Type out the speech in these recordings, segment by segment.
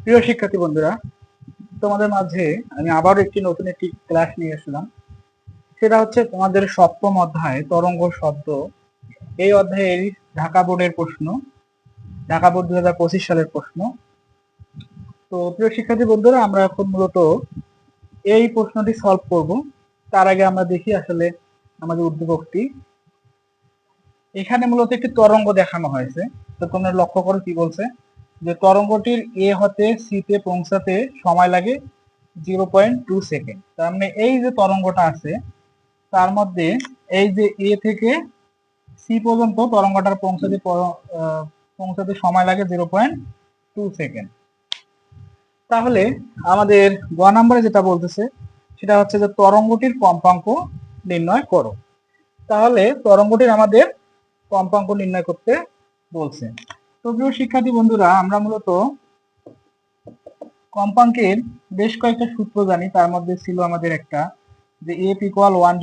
প্রিয় শিক্ষার্থী বন্ধুরা, তোমাদের মাঝে আমি আবারও একটি ক্লাস নিয়ে আসলাম। সেটা হচ্ছে তোমাদের সপ্তম অধ্যায় তরঙ্গ শব্দ। এই অধ্যায়ের ঢাকা বোর্ডের প্রশ্ন, ঢাকা বোর্ড 2025 সালের প্রশ্ন। তো প্রিয় শিক্ষার্থী বন্ধুরা, আমরা এখন মূলত এই প্রশ্নটি সলভ করব। তার আগে আমরা দেখি আসলে আমাদের উদ্দীপকটি। এখানে মূলত একটি তরঙ্গ দেখানো হয়েছে। তো তোমরা লক্ষ্য করো কি বলছে, যে তরঙ্গটির এ হতে সি তে পৌঁছাতে সময় লাগে 0.2 সেকেন্ড। তার মানে এই যে তরঙ্গটা আছে তার মধ্যে এই যে এ থেকে সি পর্যন্ত তরঙ্গটার পৌঁছাতে সময় লাগে 0.2 সেকেন্ড। তাহলে আমাদের গ নাম্বারে যেটা বলতেছে সেটা হচ্ছে যে তরঙ্গটির কম্পাঙ্ক নির্ণয় করো। তাহলে তরঙ্গটির আমাদের কম্পাঙ্ক নির্ণয় করতে বলছে। তো প্রিয় শিক্ষার্থী বন্ধুরা, আমরা মূলত কম্পাঙ্কের বেশ কয়েকটা সূত্র জানি। তার মধ্যে ছিল আমাদের একটা, যে এফ ইকুয়াল 1/t,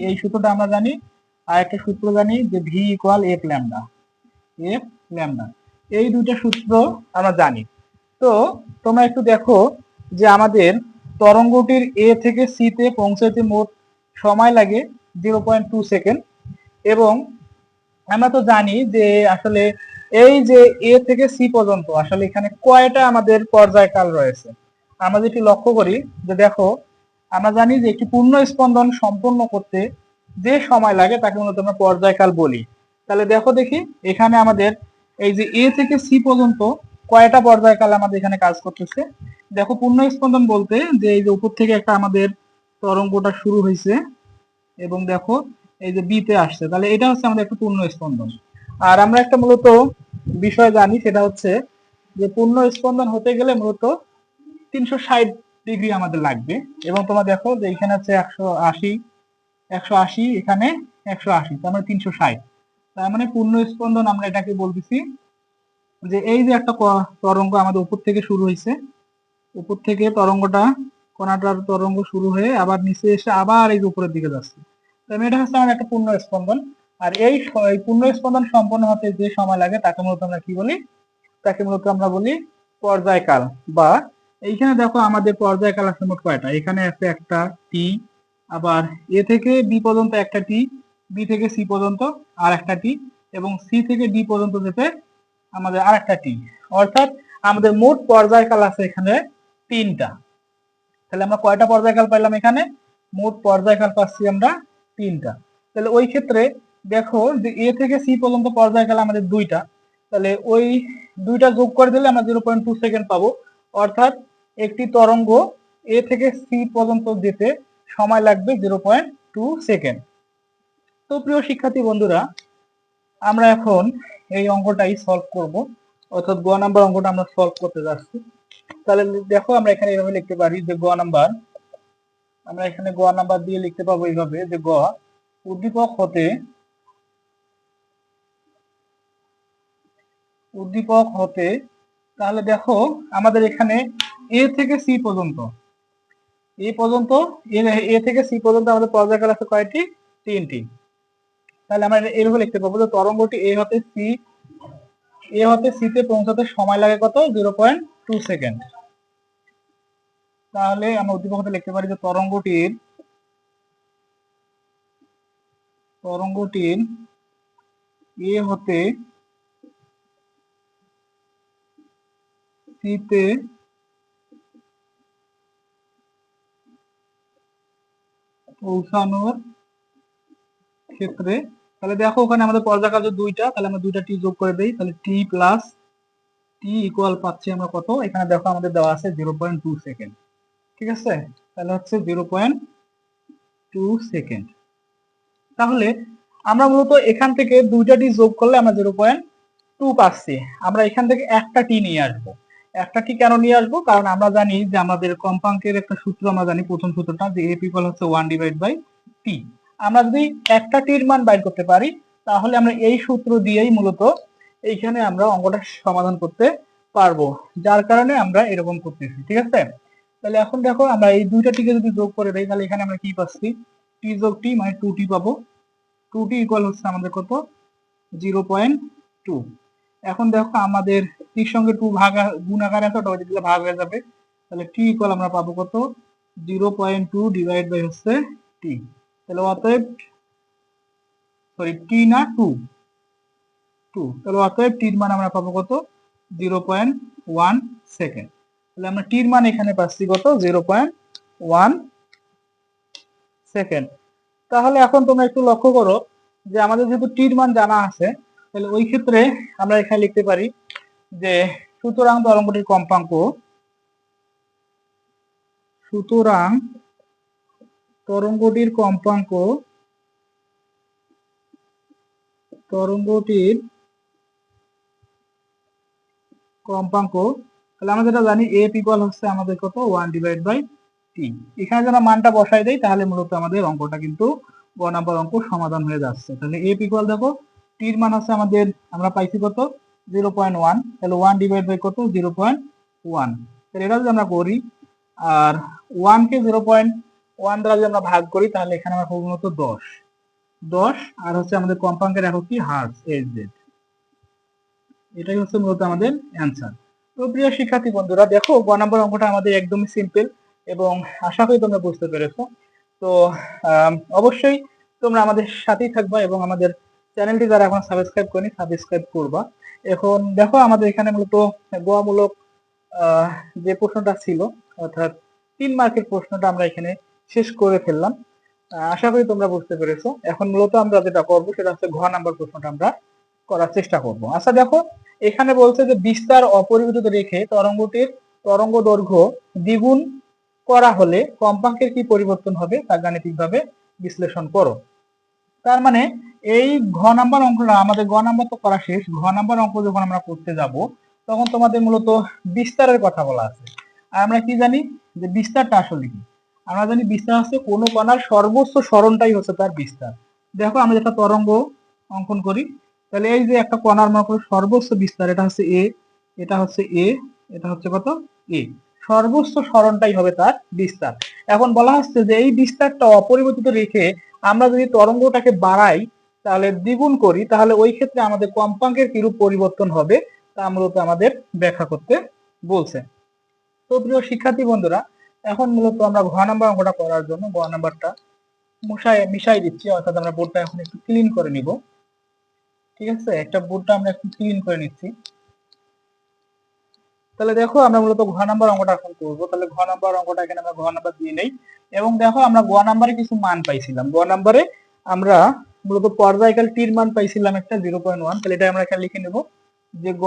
এই সূত্রটা আমরা জানি। আর একটা সূত্র জানি যে ভি ইকুয়াল এফ ল্যামডা। এই দুইটা সূত্র আমরা জানি। তো তোমরা একটু দেখো যে আমাদের তরঙ্গটির এ থেকে সি তে পৌঁছাতে মোট সময় লাগে 0.2 সেকেন্ড। এবং আমরা তো জানি যে আসলে এই যে এ থেকে সি পর্যন্ত আসলে এখানে কয়টা আমাদের পর্যায়কাল রয়েছে। আমরা যেটি লক্ষ্য করি, যে দেখো আমরা জানি যে একটি পূর্ণ স্পন্দন সম্পূর্ণ করতে যে সময় লাগে তাকে মূলত আমরা পর্যায়কাল বলি। তাহলে দেখো দেখি এখানে আমাদের এই যে এ থেকে সি পর্যন্ত কয়টা পর্যায়কাল আমাদের এখানে কাজ করতেছে। দেখো পূর্ণ স্পন্দন বলতে যে এই যে উপর থেকে একটা আমাদের তরঙ্গটা শুরু হয়েছে এবং দেখো এই যে বি তে আসছে, তাহলে এটা হচ্ছে আমাদের একটা পূর্ণ স্পন্দন। আর আমরা একটা মূলত বিষয় জানি, সেটা হচ্ছে যে পূর্ণ স্পন্দন হতে গেলে মূলত 360 ডিগ্রি আমাদের লাগবে। এবং তোমরা দেখো যে এখানে হচ্ছে 180, এখানে 180, তার মানে 360। তার মানে পূর্ণ স্পন্দন আমরা এটাকে বলতেছি যে এই যে একটা তরঙ্গ আমাদের উপর থেকে শুরু হয়েছে, উপর থেকে কণাটার তরঙ্গ শুরু হয়ে আবার নিচে এসে আবার এই যে উপরের দিকে যাচ্ছে। এটা হচ্ছে আমার একটা পূর্ণ স্পন্দন। আর এই পূর্ণ স্পন্দন সম্পন্ন হতে যে সময় লাগে তাকে মূলত আমরা কি বলি, তাকে মূলত আমরা বলি পর্যায়কাল। বা এইখানে দেখো আমাদের পর্যায়কাল আছে মোট কয়টা, এখানে আছে একটা টি, আবার এ থেকে বি পর্যন্ত একটা টি, বি থেকে সি পর্যন্ত আর একটা টি, এবং সি থেকে ডি পর্যন্ত যেতে আমাদের আর একটা টি। অর্থাৎ আমাদের মোট পর্যায়কাল আছে এখানে 3টা। তাহলে আমরা কয়টা পর্যায়কাল পাইলাম এখানে, মোট পর্যায়কাল পাচ্ছি আমরা 3টা। তাহলে ওই ক্ষেত্রে দেখো যে এ থেকে সি পর্যন্ত পর্যায়কাল আমাদের 2টা, তাহলে ওই 2টা যোগ করে দিলে আমরা 0.2 সেকেন্ড পাবো। অর্থাৎ একটি তরঙ্গ এ থেকে সি পর্যন্ত যেতে সময় লাগবে 0.2 সেকেন্ড। তো প্রিয় শিক্ষার্থী বন্ধুরা, আমরা এখন এই অঙ্কটাই সলভ করব, অর্থাৎ গ নাম্বার অঙ্কটা আমরা সলভ করতে যাচ্ছি। তাহলে দেখো আমরা এখানে এভাবে লিখতে পারি যে গ নাম্বার, আমরা এখানে গ নাম্বার দিয়ে লিখতে পাবো এইভাবে যে গ উদ্দীপক হতে তাহলে দেখো আমাদের এখানে এ থেকে সি পর্যন্ত, এ থেকে সি পর্যন্ত আমাদের পর্যায়কাল আছে কয়টি, 3টি। তাহলে আমরা এইভাবে লিখতে পাবো যে তরঙ্গটি এ হতে সি তে পৌঁছাতে সময় লাগে কত, 0.2 সেকেন্ড। তাহলে আমরা উদ্দীপক হতে লিখতে পারি যে তরঙ্গটির এ হতে সি তে পৌঁছানোর ক্ষেত্রে, তাহলে দেখো ওখানে আমাদের পর্যায়কাল 2টা, তাহলে আমরা 2টা টি যোগ করে দেই, তাহলে টি প্লাস টি ইকুয়াল পাচ্ছি আমরা কত, এখানে দেখো আমাদের দেওয়া আছে 0.2 সেকেন্ড। ঠিক আছে, তাহলে হচ্ছে 0.2 সেকেন্ড। তাহলে আমরা মূলত এখান থেকে 2টা টি যোগ করলে আমরা 0.2 পাচ্ছি। আমরা এখান থেকে একটা টি নিয়ে আসবো। একটা টি কেন নিয়ে আসবো, কারণ আমরা জানি যে আমাদের কম্পাঙ্কের একটা সূত্র আমরা জানি, প্রথম সূত্রটা যে এফ ইকুয়াল হচ্ছে 1/t। আমরা যদি একটা টির মান বাইর করতে পারি তাহলে আমরা এই সূত্র দিয়েই মূলত এইখানে আমরা অঙ্কটা সমাধান করতে পারবো, যার কারণে আমরা এরকম করতেছি। ঠিক আছে, তাহলে এখন দেখো আমরা এই 2টা টিকে যদি যোগ করে দেই তাহলে এখানে আমরা কি পাচ্ছি, টি যোগ টি মানে 2t পাবো। 2t ইকুয়াল হচ্ছে আমাদের কত, 0.2। এখন দেখো আমাদের টির সঙ্গে 2 গুণ আকারে আছে, অটোমেটিক্যালি ভাগ হয়ে যাবে। তাহলে টি ইকুয়াল আমরা পাবো কত, 0.2 ডিভাইড বাই হচ্ছে টি। তাহলে অতএব সরি টি না 2, তাহলে অতএব টির মান আমরা পাবো কত, 0.1 সেকেন্ড। তাহলে আমরা টির মান এখানে পাচ্ছি কত, 0.1 সেকেন্ড। তাহলে এখন তোমরা একটু লক্ষ্য করো যে আমাদের যেহেতু টির মান জানা আছে, তাহলে ওই ক্ষেত্রে আমরা এখানে লিখতে পারি যে সুতরাং তরঙ্গটির কম্পাঙ্ক, সুতরাং তরঙ্গটির কম্পাঙ্ক, তরঙ্গটির কম্পাঙ্ক, তাহলে আমরা যেটা জানি এফ ইকুয়াল হচ্ছে আমাদের কত, 1 ডিভাইড বাই টি। এখানে যদি মানটা বসাই দেই তাহলে মূলত আমাদের অঙ্কটা কিন্তু গ নাম্বার অঙ্ক সমাধান হয়ে যাচ্ছে। তাহলে এফ ইকুয়াল দেখো টির মান হচ্ছে আমাদের আমরা পাইছি কত, 0.1, তাহলে 1 ডিভাইড বাই কত, 0.1। তাহলে এটা যদি আমরা করি আর 1 কে 0.1 দ্বারা যদি আমরা ভাগ করি তাহলে এখানে আমরা পাবো মূলত 10 আর হচ্ছে আমাদের কম্পাঙ্কের একক কি, হার্টজ, এইচজেড। এটাই হচ্ছে মূলত আমাদের অ্যান্সার। তো প্রিয় শিক্ষার্থী বন্ধুরা, দেখো গ নাম্বার অঙ্কটা আমাদের একদমই সিম্পল এবং আশা করি তোমরা বুঝতে পেরেছো। তো অবশ্যই তোমরা আমাদের সাথেই থাকবা এবং আমাদের চ্যানেলটি যারা এখন সাবস্ক্রাইব করেনি সাবস্ক্রাইব করবা। এখন দেখো আমাদের এখানে মূলত গোয়ামূলক যে প্রশ্নটা ছিল, অর্থাৎ 3 মার্কের প্রশ্নটা আমরা এখানে শেষ করে ফেললাম। আশা করি তোমরা বুঝতে পেরেছো। এখন মূলত আমরা যেটা করবো সেটা হচ্ছে ঘ নাম্বার প্রশ্নটা আমরা করার চেষ্টা করব। আচ্ছা দেখো এখানে বলছে যে বিস্তার অপরিবর্তিত রেখে তরঙ্গটির তরঙ্গ দৈর্ঘ্য দ্বিগুণ করা হলে কম্পাঙ্কের কি পরিবর্তন হবে তা গাণিতিকভাবে বিশ্লেষণ করো। তার মানে এই ঘ নাম্বার অঙ্কটা আমাদের, গ নাম্বার তো করা শেষ, ঘ নাম্বার অঙ্ক যখন আমরা করতে যাব তখন তোমাদের মূলত বিস্তারের কথা বলা আছে। আর আমরা কি জানি যে বিস্তারটা আসলে কি, আমরা জানি বিস্তার হচ্ছে কোনো কণার সর্বোচ্চ সরণটাই হচ্ছে তার বিস্তার। দেখো আমরা যেটা তরঙ্গ অঙ্কন করি, তাহলে এই যে একটা কণার মনে করো সর্বোচ্চ বিস্তার, এটা হচ্ছে এ, এটা হচ্ছে এ, এটা হচ্ছে কত, এ, সর্বোচ্চ সরণটাই হবে তার বিস্তার। এখন বলা হচ্ছে যে এই বিস্তারটা অপরিবর্তিত রেখে আমরা যদি তরঙ্গটাকে বাড়াই, তাহলে দ্বিগুণ করি, তাহলে ওই ক্ষেত্রে আমাদের কম্পাঙ্কের কিরূপ পরিবর্তন হবে তা মূলত আমাদের ব্যাখ্যা করতে বলছে। তো প্রিয় শিক্ষার্থী বন্ধুরা, এখন মূলত আমরা ঘ নাম্বার অঙ্কটা করার জন্য গ নাম্বারটা মিশাই দিচ্ছি, অর্থাৎ আমরা বোর্ডটা এখন একটু ক্লিন করে নিব। ঠিক আছে, একটা বোর্ডটা আমরা একটু ক্লিন করে নিচ্ছি। তাহলে দেখো আমরা মূলত ঘ নাম্বার অঙ্কটা এখন করবো। তাহলে ঘ নাম্বার অঙ্কটা এখানে আমরা ঘ নাম্বার দিয়ে নেই এবং দেখো আমরা গ নাম্বারে কিছু মান পাইছিলাম। গ নাম্বারে আমরা মূলত পর্যায়কাল টির মান পাইছিলাম একটা 0.1। তাহলে এটা আমরা এখানে লিখে নেব যে গ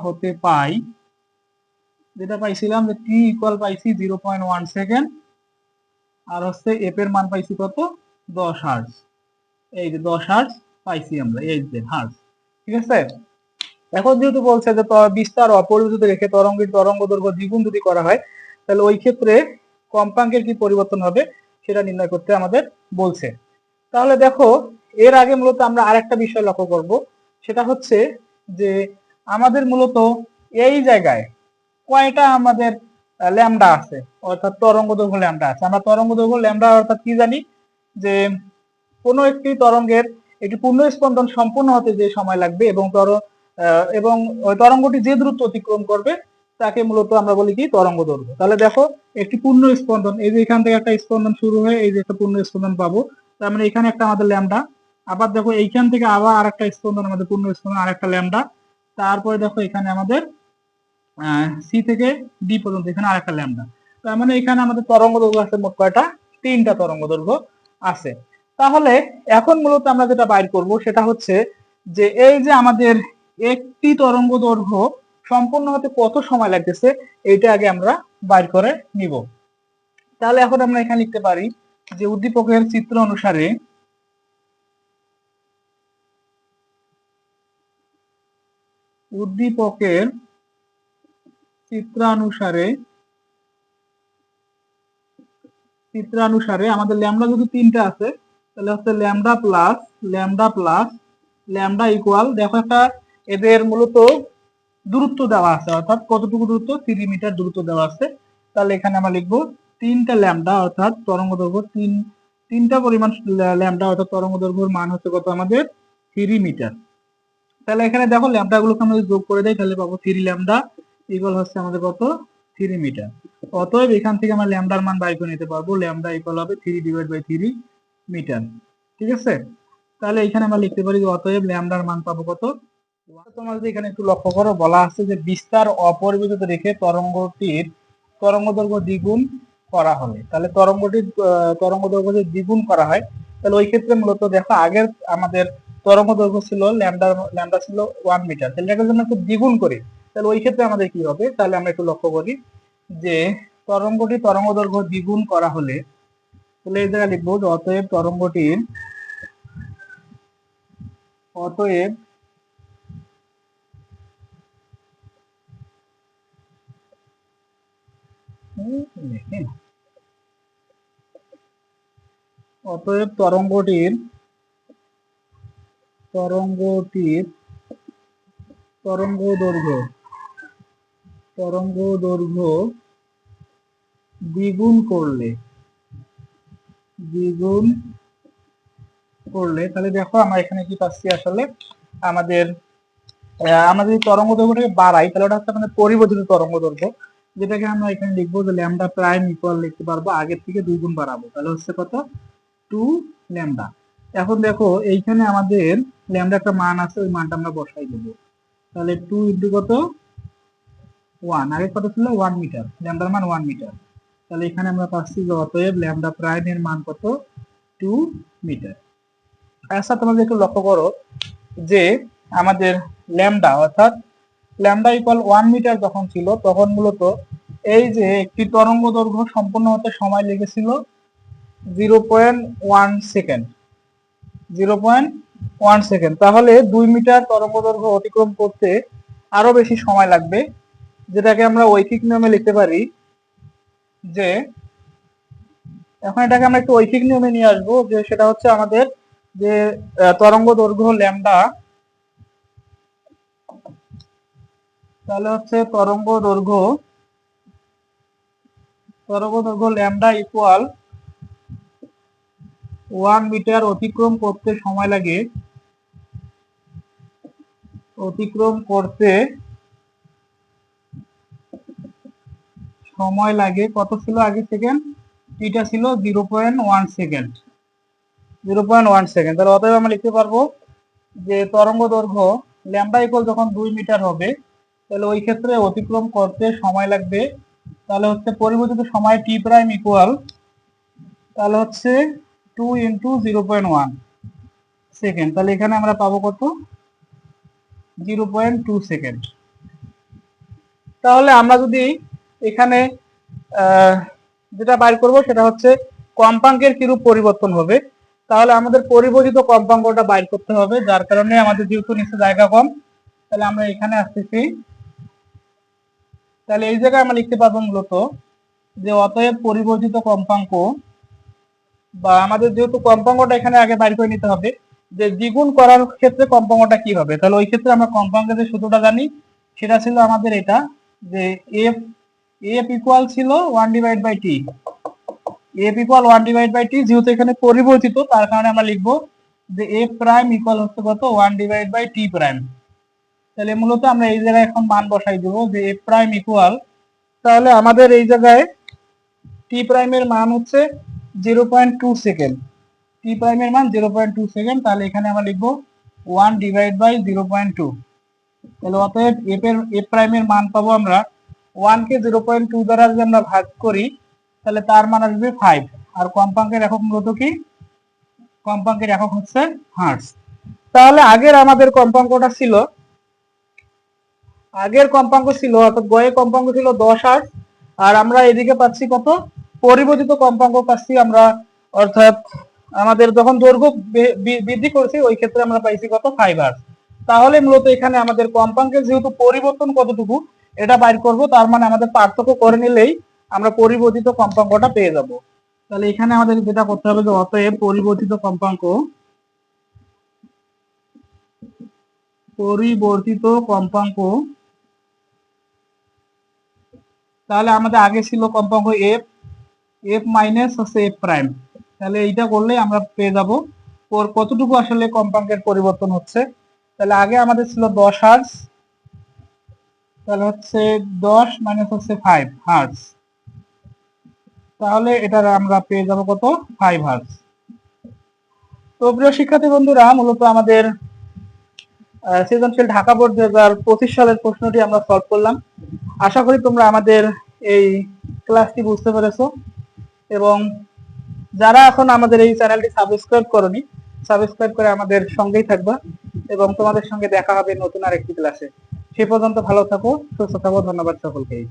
হতে পাই, যেটা পাইছিলাম যে টি ইকুয়াল পাইছি 0.1 সেকেন্ড আর হচ্ছে এফ এর মান পাইছি কত, 10 হার্টজ। এই যে 10 হার্টজ পাইছি আমরা, এই যে হার্টজ। ঠিক আছে, এখন যেহেতু বলছে যে বিস্তার অপরিবর্তিত রেখে তরঙ্গের তরঙ্গ দৈর্ঘ্য দ্বিগুণ যদি করা হয় তাহলে ওই ক্ষেত্রে কম্পাঙ্কের কি পরিবর্তন হবে সেটা নির্ণয় করতে আমাদের বলছে। তাহলে দেখো এর আগে মূলত আমরা আরেকটা বিষয় লক্ষ্য করব, সেটা হচ্ছে যে আমাদের মূলত এই জায়গায় কয়টা আমাদের ল্যামডা আছে, অর্থাৎ তরঙ্গ দৈর্ঘ্য ল্যামডা আছে। আমরা তরঙ্গ দৈর্ঘ্য ল্যামডা অর্থাৎ কি জানি যে কোনো একটি তরঙ্গের একটি পূর্ণ স্পন্দন সম্পূর্ণ হতে যে সময় লাগবে এবং তরঙ্গটি যে দূরত্ব অতিক্রম করবে তাকে মূলত আমরা বলি কি, তরঙ্গ দৈর্ঘ্য। তাহলে দেখো একটি পূর্ণ স্পন্দন, এই যে এখান থেকে একটা স্পন্দন শুরু হয়ে এই যে একটা পূর্ণ স্পন্দন পাবো, তার মানে এখানে একটা আমাদের ল্যামডা, আবার দেখো এইখান থেকে আবার আরেকটা স্পন্দন, আমাদের পূর্ণ স্পন্দন আরেকটা ল্যামডা, তারপরে দেখো এখানে আমাদের সি থেকে ডি পর্যন্ত এখানে আরেকটা ল্যামডা। তার মানে এখানে আমাদের তরঙ্গ দৈর্ঘ্য আছে মোট কয়টা, 3টা তরঙ্গ দৈর্ঘ্য আছে। তাহলে এখন মূলত আমরা যেটা বাইর করব সেটা হচ্ছে যে এই যে আমাদের একটি তরঙ্গ দৈর্ঘ্য সম্পূর্ণ হতে কত সময় লাগতেছে এইটা আগে আমরা বাইর করে নিব। তাহলে এখন আমরা এখানে লিখতে পারি যে উদ্দীপকের চিত্র অনুসারে চিত্রানুসারে আমাদের ল্যামডা যদি 3টা আছে তাহলে হচ্ছে ল্যামডা প্লাস ল্যামডা ইকুয়াল, দেখো একটা এদের মূলত দূরত্ব দেওয়া আছে, অর্থাৎ কতটুকু দূরত্ব, 3 মিটার দূরত্ব দেওয়া আছে। তাহলে এখানে আমরা লিখবো 3টা ল্যামডা অর্থাৎ তরঙ্গ দৈর্ঘ্য 3টা পরিমাণ ল্যামডা অর্থাৎ তরঙ্গ দৈর্ঘ্যের মান হচ্ছে কত আমাদের 3 মিটার। তাহলে এখানে দেখো ল্যামডা গুলোকে আমরা যোগ করে দেই, তাহলে পাবো 3 ল্যামডা ইকুয়াল হচ্ছে আমাদের কত 3 মিটার। অতএব এখান থেকে আমরা ল্যামডার মান বাইর করে নিতে পারবো, ল্যামডা ইকুয়াল হবে 3/3 মিটার। ঠিক আছে, তাহলে এখানে আমরা লিখতে পারি যে অতএব ল্যামডার মান পাবো কত। তোমরা যদি এখানে একটু লক্ষ্য করো, বলা আছে যে বিস্তার অপরিবর্তিত রেখে তরঙ্গটির তরঙ্গদৈর্ঘ্য দ্বিগুণ করা হলে, তাহলে তরঙ্গটির তরঙ্গদৈর্ঘ্য যদি দ্বিগুণ করা হয়, তাহলে ওই ক্ষেত্রে মূলত দেখো আগের আমাদের তরঙ্গদৈর্ঘ্য ছিল ল্যামডা ছিল 1 মিটার, তাহলে এটাকে যদি একটু দ্বিগুণ করি, তাহলে ওই ক্ষেত্রে আমাদের কি হবে, তাহলে আমরা একটু লক্ষ্য করি যে তরঙ্গটি তরঙ্গদৈর্ঘ্য দ্বিগুণ করা হলে, তাহলে এই জায়গায় লিখবো যে অতএব তরঙ্গটির অতএব অতএব তরঙ্গটির তরঙ্গদৈর্ঘ্য দ্বিগুণ করলে তাহলে দেখো আমরা এখানে কি পাচ্ছি, আসলে আমাদের আমরা যদি তরঙ্গ দৈর্ঘ্যটাকে বাড়াই, তাহলে ওটা হচ্ছে আমাদের পরিবর্তিত তরঙ্গ দৈর্ঘ্য, যেটাকে আমরা এখানে লিখবো যে ল্যামডা প্রাইম ইকুয়াল লিখতে পারবো আগের থেকে 2 গুণ বাড়াবো, তাহলে হচ্ছে কত 2 ল্যামডা। এখন দেখো এইখানে আমাদের ল্যামডা একটা মান আছে, ওই মানটা আমরা বসাই দেবো, তাহলে 2 ইন্টু কত 1, আগে কত ছিল 1 মিটার, ল্যামডার মান 1 মিটার, তাহলে এখানে আমরা পাচ্ছি যে অতএব ল্যামডা প্রাইম এর মান কত 2 মিটার। আচ্ছা তোমরা একটু লক্ষ্য করো যে আমাদের ল্যামডা অর্থাৎ ল্যামডা ইকুয়াল 1 মিটার যখন ছিল, তখন মূলত এই যে একটি তরঙ্গ দৈর্ঘ্য সম্পূর্ণ হতে সময় লেগেছিল 0.1 সেকেন্ড, 0.1 সেকেন্ড। তাহলে 2 মিটার তরঙ্গ দৈর্ঘ্য অতিক্রম করতে আরো বেশি সময় লাগবে, যেটাকে আমরা ঐকিক নিয়মে লিখতে পারি যে, এখন এটাকে আমরা একটু ঐকিক নিয়মে নিয়ে আসবো, যে সেটা হচ্ছে আমাদের যে তরঙ্গ দৈর্ঘ্য ল্যামডা, তাহলে হচ্ছে তরঙ্গ দৈর্ঘ্য ল্যামডা ইকুয়াল 1 মিটার অতিক্রম করতে সময় লাগে কত ছিল আগে সেকেন্ড, এটা ছিল 0.1 সেকেন্ড, 0.1 সেকেন্ড। তাহলে অতএব আমরা লিখতে পারবো যে তরঙ্গ দৈর্ঘ্য ল্যামডা ইকুয়াল যখন 2 মিটার হবে, তাহলে ওই ক্ষেত্রে অতিক্রম করতে সময় লাগবে, তাহলে হচ্ছে পরিবর্তিত সময় টি প্রাইম ইকুয়াল, তাহলে হচ্ছে 2 ইন্টু 0.1 সেকেন্ড, তাহলে এখানে আমরা পাবো কত 0.2 সেকেন্ড। তাহলে আমরা যদি এখানে যেটা বাইর করব সেটা হচ্ছে কম্পাঙ্কের কিরূপ পরিবর্তন হবে, তাহলে আমাদের পরিবর্তিত কম্পাঙ্কটা বাইর করতে হবে, যার কারণে আমাদের যেহেতু নিচে জায়গা কম, তাহলে আমরা এখানে আসতেছি, তাহলে এই জায়গায় আমরা লিখতে পারবো মূলত যে অতএব পরিবর্তিত কম্পাঙ্ক, বা আমাদের যেহেতু কম্পাঙ্কটা এখানে আগে বাইর করে নিতে হবে যে দ্বিগুণ করার ক্ষেত্রে কম্পাঙ্কটা কি হবে, তাহলে ওই ক্ষেত্রে আমরা কম্পাঙ্কের যে সূত্রটা জানি সেটা ছিল আমাদের এটা, যে এফ ইকুয়াল ছিল 1/t, এফ ইকুয়াল 1/t, যেহেতু এখানে পরিবর্তিত তার কারণে আমরা লিখবো যে এফ প্রাইম ইকুয়াল হচ্ছে কত 1/t প্রাইম। তাহলে মূলত আমরা এই জায়গায় এখন মান বসাই দেবো যে এফ প্রাইম ইকুয়াল, তাহলে আমাদের এই জায়গায় টি প্রাইমের মান হচ্ছে 0.2 সেকেন্ড, টি প্রাইমের মান 0.2 সেকেন্ড, তাহলে এখানে আমরা লিখবো 1/0.2, তাহলে অতএব এফ প্রাইমের মান পাবো আমরা 1 কে 0.2 দ্বারা যদি আমরা ভাগ করি, তাহলে তার মান আসবে 5, আর কম্পাঙ্কের একক মূলত কি, কম্পাঙ্কের একক হচ্ছে হার্টজ। তাহলে আগের আমাদের কম্পাঙ্কটা ছিল, অর্থাৎ গয়ে কম্পাঙ্ক ছিল 10 হার্টজ, আর আমরা এদিকে পাচ্ছি কত পরিবর্তিত কম্পাঙ্ক পাচ্ছি আমরা, অর্থাৎ আমাদের যখন দৈর্ঘ্য বৃদ্ধি করেছি ওই ক্ষেত্রে আমরা পাইছি কত 5 হার্টজ। তাহলে মূলত এখানে আমাদের কম্পাঙ্কের যেহেতু পরিবর্তন কতটুকু এটা বাইর করব, তার মানে আমাদের পার্থক্য করে নিলেই আমরা পরিবর্তিত কম্পাঙ্কটা পেয়ে যাব। তাহলে এখানে আমাদের যেটা করতে হবে যে অতএব পরিবর্তিত কম্পাঙ্ক, তাহলে আমাদের আগে ছিল কম্পাঙ্ক এফ মাইনাস হচ্ছে এফ প্রাইম, তাহলে এইটা করলে আমরা পেয়ে যাব কতটুকু আসলে কম্পাঙ্কের পরিবর্তন হচ্ছে। তাহলে আগে আমাদের ছিল 10 হার্টজ, তাহলে হচ্ছে 10 মাইনাস হচ্ছে 5 হার্টজ, তাহলে এটার আমরা পেয়ে যাব কত, 5 হার্টজ। তো প্রিয় শিক্ষার্থী বন্ধুরা, মূলত আমাদের সৃজনশীল ঢাকা বোর্ড 2025 সালের প্রশ্নটি আমরা সলভ করলাম। আশা করি তোমরা আমাদের এই ক্লাসটি বুঝতে পেরেছো, এবং যারা এখন আমাদের এই চ্যানেলটি সাবস্ক্রাইব করনি, সাবস্ক্রাইব করে আমাদের সঙ্গেই থাকবা, এবং তোমাদের সঙ্গে দেখা হবে নতুন আরেকটি ক্লাসে। সে পর্যন্ত ভালো থাকো, সুস্থ থাকো। ধন্যবাদ সকলকেই।